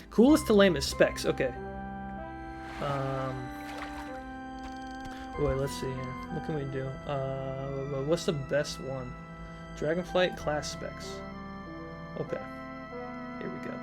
Coolest to lamest specs. Okay. Wait, let's see here. What can we do? What's the best one? Dragonflight class specs. Okay. Here we go.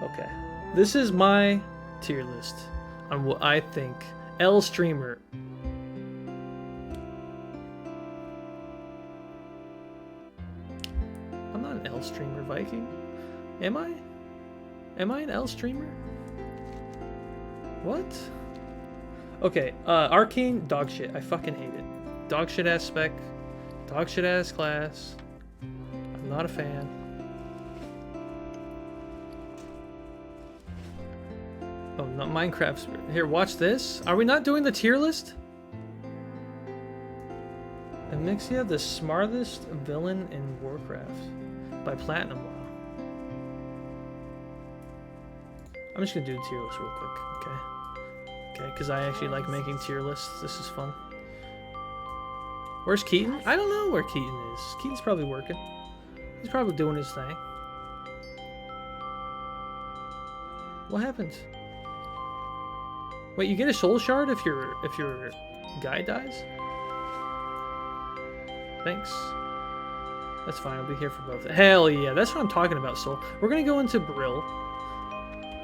Okay. This is my tier list on what I think L streamer. I'm not an L streamer, Viking. Am I? Am I an L streamer? What? Okay, Arcane, dog shit. I fucking hate it. Dog shit ass spec. Dog shit ass class. I'm not a fan. Oh, not Minecraft. Here, watch this. Are we not doing the tier list? Amixia, the smartest villain in Warcraft. By Platinum WoW. I'm just gonna do the tier list real quick, okay? Okay, because I actually like making tier lists. This is fun. Where's Keaton? I don't know where Keaton is. Keaton's probably working. He's probably doing his thing. What happens? Wait, you get a soul shard if your guy dies? Thanks. That's fine. I'll be here for both. Hell yeah, that's what I'm talking about. Soul. We're gonna go into Brill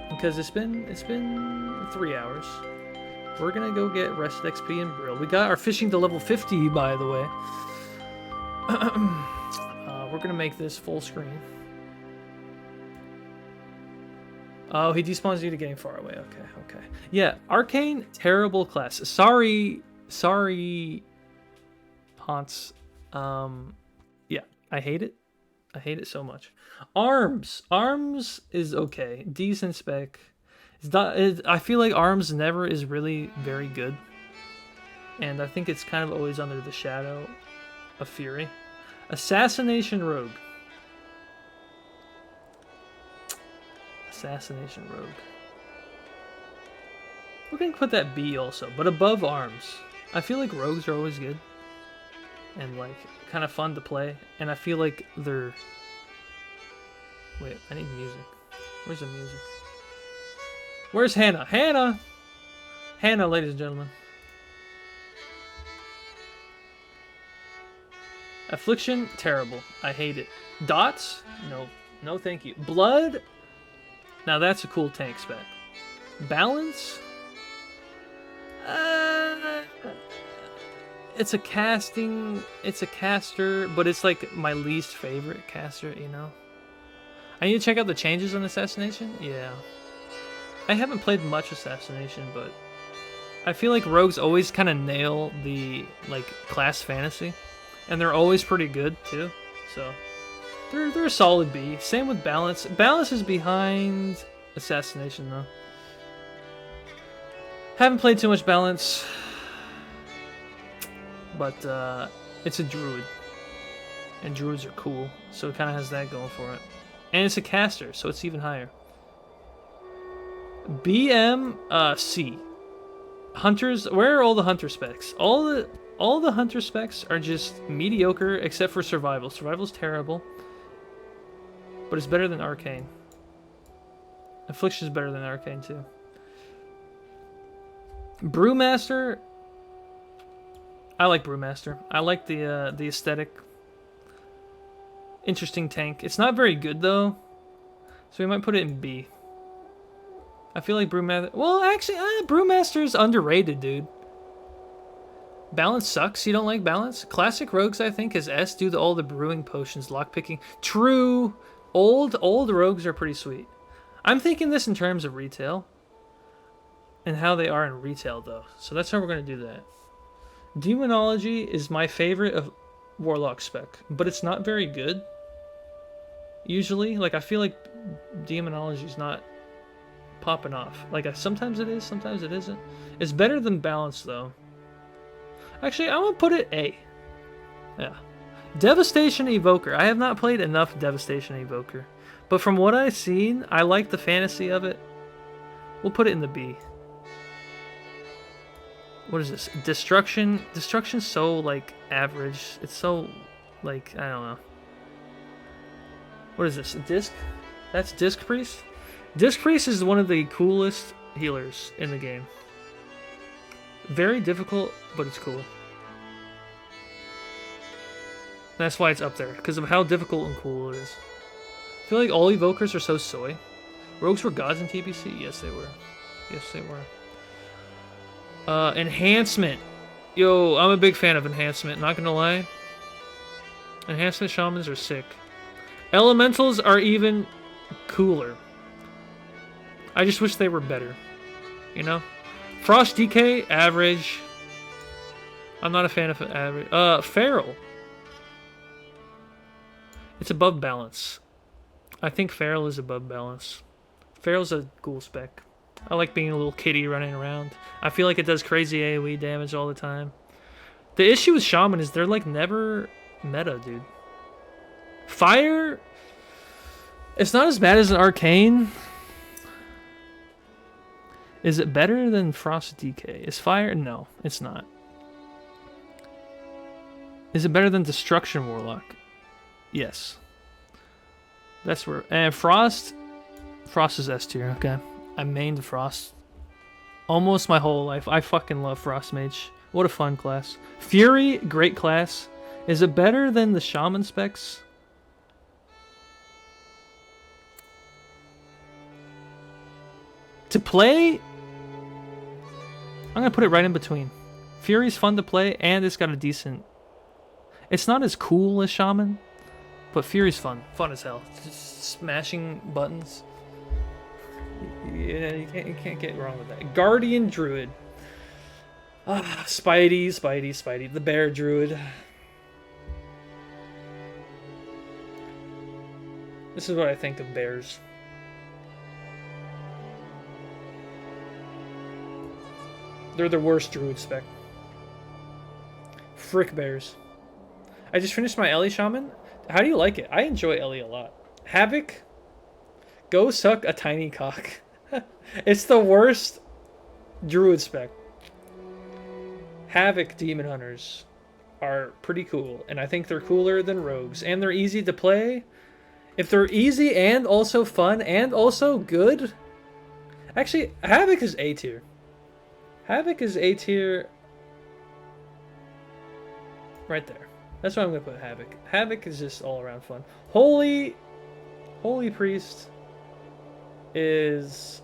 because it's been 3 hours. We're gonna go get Rest XP and Brill. We got our fishing to level 50, by the way. We're gonna make this full screen. Oh, he despawns you to getting far away. Okay, okay. Yeah, Arcane, terrible class. Sorry, Haunts. Yeah, I hate it. I hate it so much. Arms is okay, decent spec. I feel like Arms never is really very good, and I think it's kind of always under the shadow of Fury. Assassination Rogue. Assassination Rogue. We're gonna put that B also, but above Arms. I feel like Rogues are always good, and like kind of fun to play, and I feel like they're... Wait, I need music. Where's the music? Where's Hannah? Hannah! Hannah, ladies and gentlemen. Affliction, terrible. I hate it. Dots? No. No thank you. Blood? Now that's a cool tank spec. Balance? It's a caster, but it's like my least favorite caster, you know? I need to check out the changes on Assassination? Yeah. I haven't played much Assassination, but I feel like Rogues always kind of nail the, like, class fantasy. And they're always pretty good, too. So, they're a solid B. Same with Balance. Balance is behind Assassination, though. Haven't played too much Balance. But, it's a Druid. And Druids are cool, so it kind of has that going for it. And it's a caster, so it's even higher. BM, C. Hunters, where are all the hunter specs? All the hunter specs are just mediocre, except for Survival. Survival's terrible. But it's better than Arcane. Affliction's better than Arcane, too. Brewmaster, I like Brewmaster. I like the aesthetic. Interesting tank. It's not very good, though. So we might put it in B. I feel like Brewmaster... Well, actually, Brewmaster's underrated, dude. Balance sucks. You don't like Balance? Classic Rogues, I think, is S due to all the brewing potions, lockpicking. True. Old Rogues are pretty sweet. I'm thinking this in terms of retail. And how they are in retail, though. So that's how we're going to do that. Demonology is my favorite of Warlock spec. But it's not very good. Usually. Like, I feel like Demonology is not popping off. Like, sometimes it is, sometimes it isn't. It's better than Balance, though. Actually, I'm going to put it A. Yeah. Devastation Evoker. I have not played enough Devastation Evoker. But from what I've seen, I like the fantasy of it. We'll put it in the B. What is this? Destruction. Destruction's so, like, average. It's so, like, I don't know. What is this? A disc? That's Disc Priest? Disc Priest is one of the coolest healers in the game. Very difficult, but it's cool. That's why it's up there, because of how difficult and cool it is. I feel like all evokers are so soy. Rogues were gods in TBC? Yes, they were. Yes, they were. Enhancement. Yo, I'm a big fan of enhancement, not gonna lie. Enhancement shamans are sick. Elementals are even cooler. I just wish they were better. You know? Frost DK, average. I'm not a fan of average. Feral. It's above balance. I think Feral is above balance. Feral's a cool spec. I like being a little kitty running around. I feel like it does crazy AoE damage all the time. The issue with Shaman is they're like never meta, dude. Fire... It's not as bad as an Arcane. Is it better than Frost DK? Is Fire? No, it's not. Is it better than Destruction Warlock? Yes. That's where... And Frost... Frost is S tier, okay. I mained Frost almost my whole life. I fucking love Frost Mage. What a fun class. Fury, great class. Is it better than the Shaman specs? To play, I'm going to put it right in between. Fury's fun to play, and it's got a decent... It's not as cool as Shaman, but Fury's fun. Fun as hell. Just smashing buttons. Yeah, you can't get wrong with that. Guardian Druid. Ah, Spidey. The Bear Druid. This is what I think of bears. They're the worst druid spec. Frick bears. I just finished my Ellie Shaman. How do you like it? I enjoy Ellie a lot. Havoc. Go suck a tiny cock. It's the worst druid spec. Havoc Demon Hunters are pretty cool, and I think they're cooler than rogues, and they're easy to play. If they're easy and also fun and also good... Actually, Havoc is A tier. Havoc is A tier right there. That's why I'm going to put Havoc. Havoc is just all around fun. Holy Priest is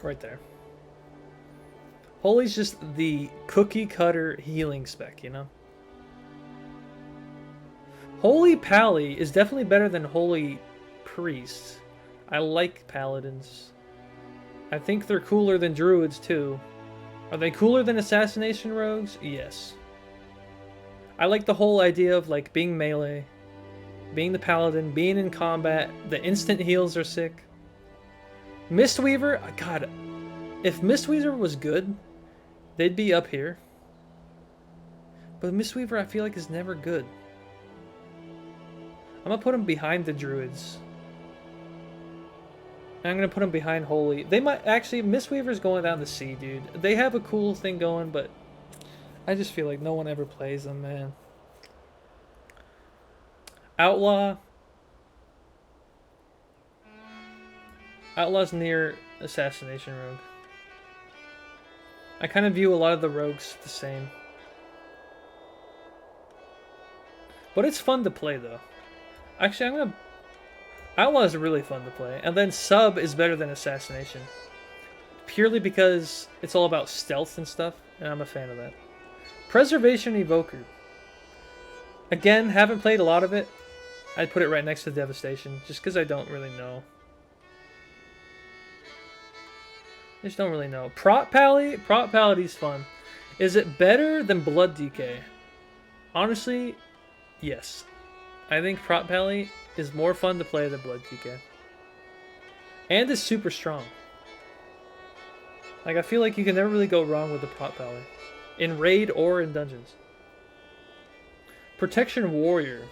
right there. Holy's just the cookie cutter healing spec, you know? Holy Pally is definitely better than Holy Priest. I like Paladins. I think they're cooler than Druids too. Are they cooler than Assassination Rogues? Yes. I like the whole idea of like being melee, being the Paladin, being in combat. The instant heals are sick. Mistweaver, God, if Mistweaver was good, they'd be up here. But Mistweaver I feel like is never good. I'm gonna put him behind the Druids. And I'm gonna put him behind Holy. They might actually, Mistweaver's going down the sea, dude. They have a cool thing going, but I just feel like no one ever plays them, man. Outlaw. Outlaw's near Assassination Rogue. I kind of view a lot of the rogues the same. But it's fun to play, though. Actually, I'm gonna... Outlaw is really fun to play. And then Sub is better than Assassination. Purely because it's all about stealth and stuff, and I'm a fan of that. Preservation Evoker. Again, haven't played a lot of it. I'd put it right next to Devastation, just because I don't really know. I just don't really know. Prot Pality's fun. Is it better than Blood DK? Honestly, yes. I think Prot Pally is more fun to play than Blood DK. And is super strong. Like, I feel like you can never really go wrong with the Prot Pally. In raid or in dungeons. Protection Warrior.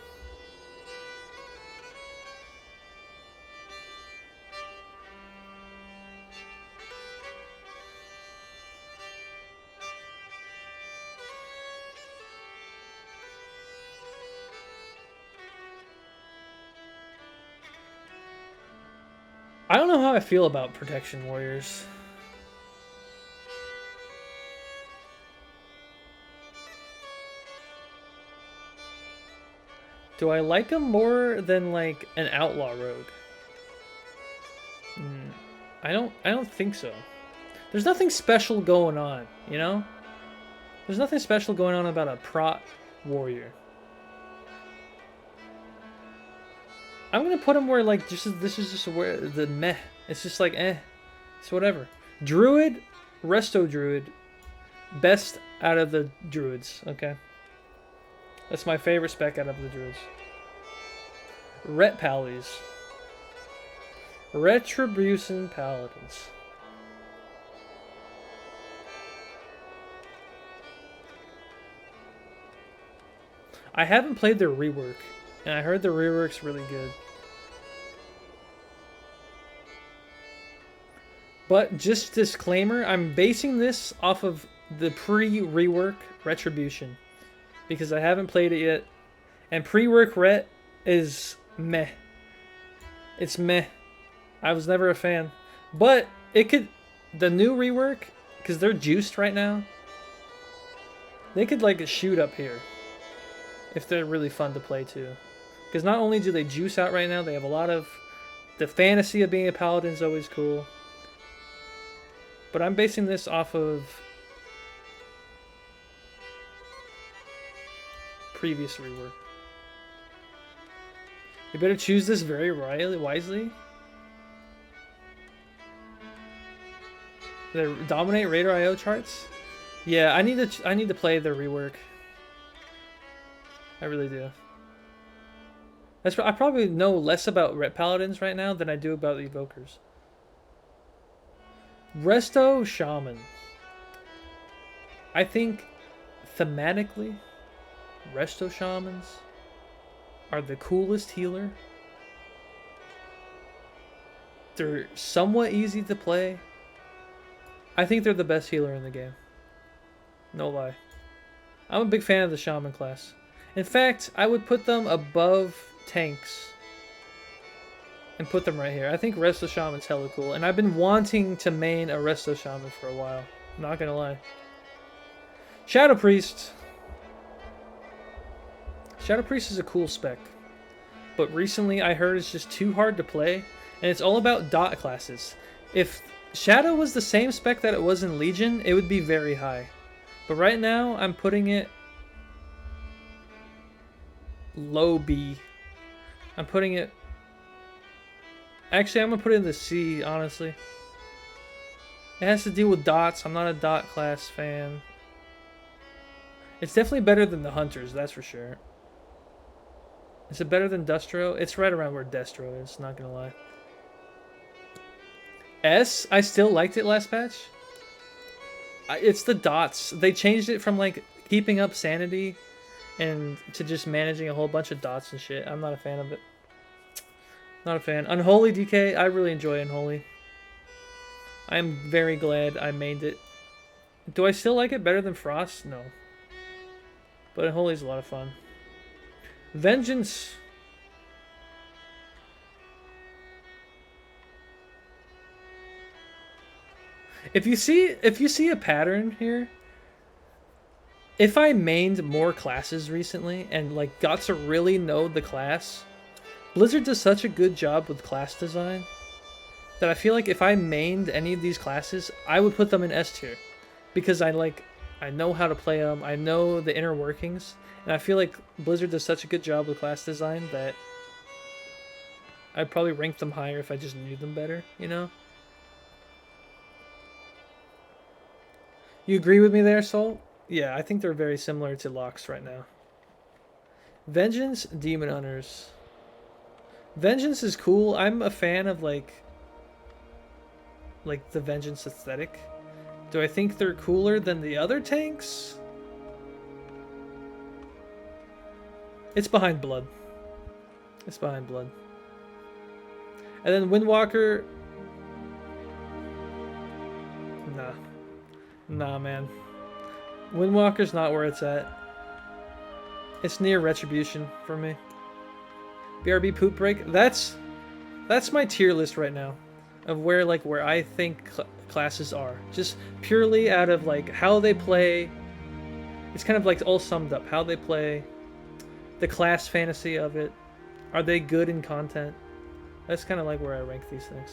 I don't know how I feel about protection warriors. Do I like them more than like an outlaw rogue? I don't think so. There's nothing special going on, you know? There's nothing special going on about a prot warrior. I'm gonna put him where like this is just where the meh. It's just like it's whatever. Druid, resto druid, best out of the druids. Okay, that's my favorite spec out of the druids. Ret pallies, retribution paladins. I haven't played their rework, and I heard the rework's really good. But just disclaimer, I'm basing this off of the pre-rework Retribution, because I haven't played it yet, and pre-work Ret is meh. It's meh. I was never a fan, but it could, the new rework, because they're juiced right now, they could like shoot up here. If they're really fun to play too. Because not only do they juice out right now, they have a lot of... The fantasy of being a paladin is always cool. But I'm basing this off of... previous rework. You better choose this very wisely. They dominate Raider IO charts? Yeah, I need to play the rework. I really do. I probably know less about Ret Paladins right now than I do about the Evokers. Resto Shaman. I think thematically, Resto Shamans are the coolest healer. They're somewhat easy to play. I think they're the best healer in the game. No lie. I'm a big fan of the Shaman class. In fact, I would put them above tanks and put them right here. I think Resto Shaman's hella cool, and I've been wanting to main a Resto Shaman for a while. I'm not gonna lie. Shadow Priest. Shadow Priest is a cool spec, but recently I heard it's just too hard to play, and it's all about dot classes. If Shadow was the same spec that it was in Legion, it would be very high. But right now, I'm putting it low B. I'm putting it... Actually, I'm going to put it in the C, honestly. It has to deal with dots. I'm not a dot class fan. It's definitely better than the Hunters, that's for sure. Is it better than Destro? It's right around where Destro is, not going to lie. S, I still liked it last patch. It's the dots. They changed it from, like, keeping up sanity and to just managing a whole bunch of dots and shit. I'm not a fan of it. Not a fan. Unholy DK, I really enjoy Unholy. I'm very glad I mained it. Do I still like it better than Frost? No. But Unholy's a lot of fun. Vengeance. If you see a pattern here, if I mained more classes recently and like got to really know the class, Blizzard does such a good job with class design that I feel like if I mained any of these classes, I would put them in S tier, because I know how to play them, I know the inner workings, and I feel like Blizzard does such a good job with class design that I'd probably rank them higher if I just knew them better, you know? You agree with me there, Soul? Yeah, I think they're very similar to Locks right now. Vengeance, Demon Hunters. Vengeance is cool. I'm a fan of like the Vengeance aesthetic. Do I think they're cooler than the other tanks? It's behind Blood. It's behind Blood. And then Windwalker. Nah. Nah, man. Windwalker's not where it's at. It's near Retribution for me. BRB Poop Break. That's my tier list right now. of where I think classes are, just purely out of like how they play. It's kind of like all summed up: how they play, the class fantasy of it. Are they good in content? That's kind of like where I rank these things.